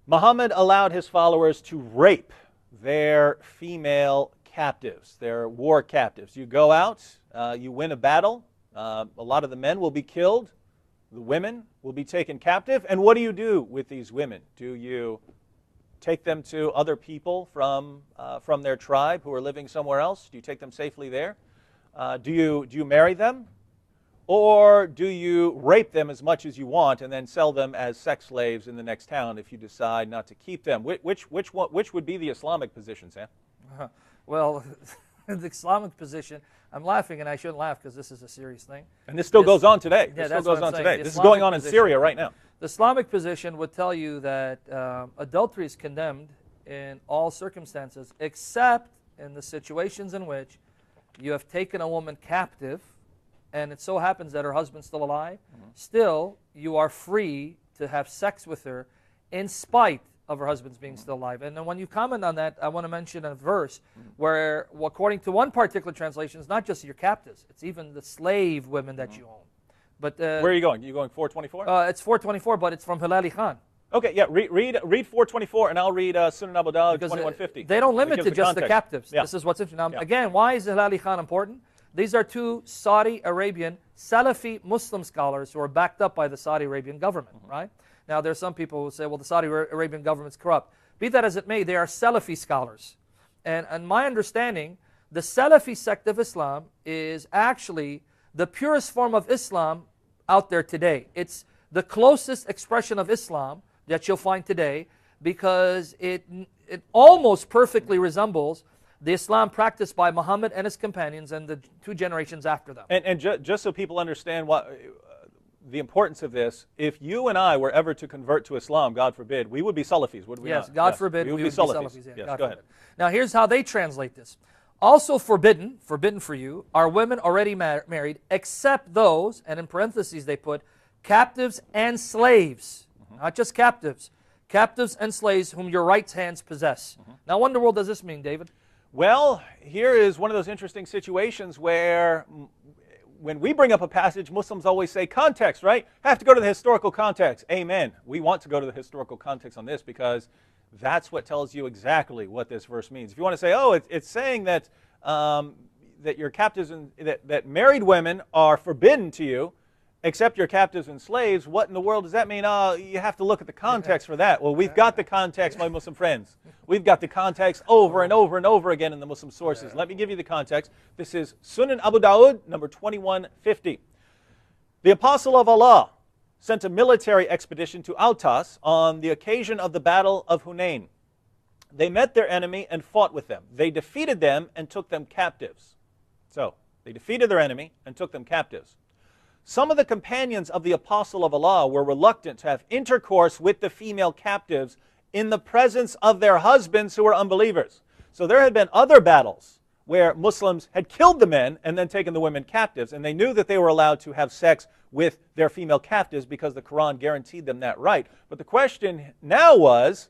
Muhammad allowed his followers to rape their female captives, their war captives. You go out, you win a battle, a lot of the men will be killed, the women will be taken captive, and what do you do with these women? Do you take them to other people from their tribe who are living somewhere else? Do you take them safely there? Do you marry them? Or do you rape them as much as you want and then sell them as sex slaves in the next town if you decide not to keep them? Which would be the Islamic position, Sam? Well, the Islamic position, I'm laughing and I shouldn't laugh because this is a serious thing. And this still goes on today. Yeah, this still goes on today. This is Islamic going on in Syria right now. The Islamic position would tell you that adultery is condemned in all circumstances except in the situations in which you have taken a woman captive and it so happens that her husband's still alive. Still, you are free to have sex with her in spite of her husband's being still alive. And then when you comment on that, I want to mention a verse where, according to one particular translation, it's not just your captives, it's even the slave women that you own. But where are you going? You going 424? It's 424, but it's from Hilali Khan. Okay, yeah, read 424, and I'll read Sunan Abu Dawud 2150. They don't limit to just the captives. Yeah. This is what's interesting. Now, again, why is Hilali Khan important? These are two Saudi Arabian Salafi Muslim scholars who are backed up by the Saudi Arabian government, right? Now, there's some people who say, well, the Saudi Arabian government's corrupt. Be that as it may, they are Salafi scholars. And my understanding, the Salafi sect of Islam is actually the purest form of Islam out there today. It's the closest expression of Islam that you'll find today because it almost perfectly resembles the Islam practiced by Muhammad and his companions and the two generations after them. And just so people understand what the importance of this, if you and I were ever to convert to Islam, God forbid, we would be Salafis, would we not? Yes, God forbid, we would be Salafis. Yes, God go ahead. Now here's how they translate this. Also forbidden for you, are women already married, except those, and in parentheses they put, captives and slaves. Not just captives. Captives and slaves whom your right hands possess. Now what in the world does this mean, David? Well, here is one of those interesting situations where when we bring up a passage, Muslims always say context, right? Have to go to the historical context. Amen. We want to go to the historical context on this because that's what tells you exactly what this verse means. If you want to say, oh, it's saying that that your captives and that married women are forbidden to you, except your captives and slaves, what in the world does that mean? You have to look at the context for that. Well, we've got the context, my Muslim friends. We've got the context over and over and over again in the Muslim sources. Let me give you the context. This is Sunan Abu Dawud, number 2150. The Apostle of Allah sent a military expedition to Autas on the occasion of the Battle of Hunain. They met their enemy and fought with them. They defeated them and took them captives. So, they defeated their enemy and took them captives. Some of the companions of the Apostle of Allah were reluctant to have intercourse with the female captives in the presence of their husbands who were unbelievers. So there had been other battles where Muslims had killed the men and then taken the women captives, and they knew that they were allowed to have sex with their female captives because the Quran guaranteed them that right. But the question now was,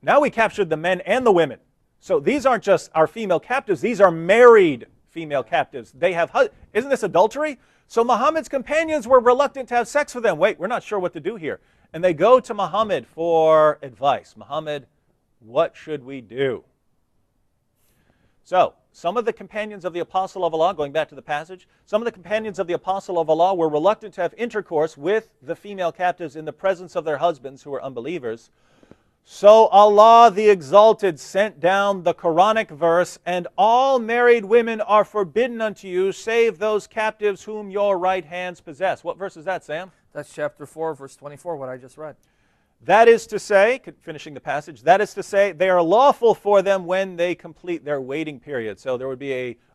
now we captured the men and the women. So these aren't just our female captives, these are married female captives. They have, isn't this adultery? So Muhammad's companions were reluctant to have sex with them. Wait, we're not sure what to do here. And they go to Muhammad for advice. Muhammad, what should we do? So, some of the companions of the Apostle of Allah, going back to the passage, some of the companions of the Apostle of Allah were reluctant to have intercourse with the female captives in the presence of their husbands who were unbelievers. So Allah the Exalted sent down the Quranic verse, and all married women are forbidden unto you, save those captives whom your right hands possess. What verse is that, Sam? That's chapter 4, verse 24, what I just read. That is to say, finishing the passage, that is to say, they are lawful for them when they complete their waiting period. So there would be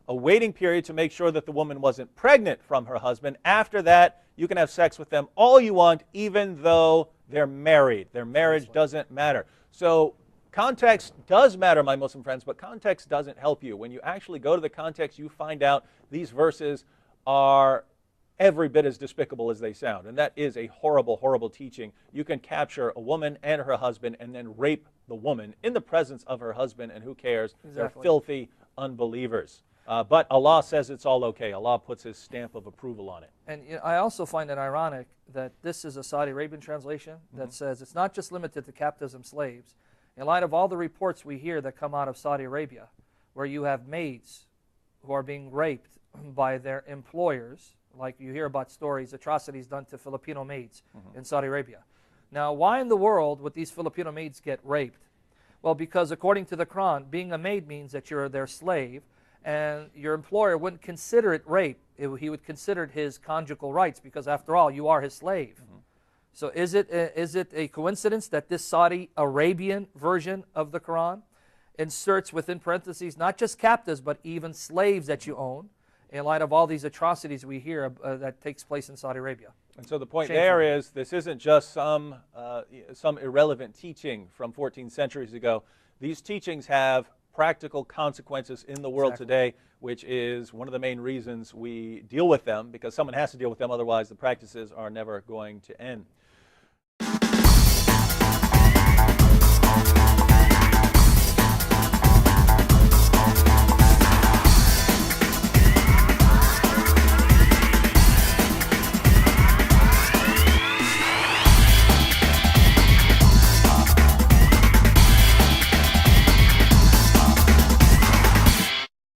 a waiting period to make sure that the woman wasn't pregnant from her husband. After that, you can have sex with them all you want, even though they're married. Their marriage doesn't matter. So context does matter, my Muslim friends, but context doesn't help you. When you actually go to the context, you find out these verses are every bit as despicable as they sound. And that is a horrible, horrible teaching. You can capture a woman and her husband and then rape the woman in the presence of her husband, and who cares? Exactly. They're filthy unbelievers. But Allah says it's all okay. Allah puts His stamp of approval on it. And I also find it ironic that this is a Saudi Arabian translation that says it's not just limited to captives and slaves. In light of all the reports we hear that come out of Saudi Arabia, where you have maids who are being raped by their employers, like you hear about stories, atrocities done to Filipino maids in Saudi Arabia. Now, why in the world would these Filipino maids get raped? Well, because according to the Quran, being a maid means that you're their slave, and your employer wouldn't consider it rape. He would consider it his conjugal rights, because after all, you are his slave. So is it a coincidence that this Saudi Arabian version of the Quran inserts within parentheses not just captives, but even slaves that you own, in light of all these atrocities we hear that takes place in Saudi Arabia? And so the point there is, this isn't just some irrelevant teaching from 14 centuries ago. These teachings have practical consequences in the world today, which is one of the main reasons we deal with them, because someone has to deal with them, otherwise the practices are never going to end.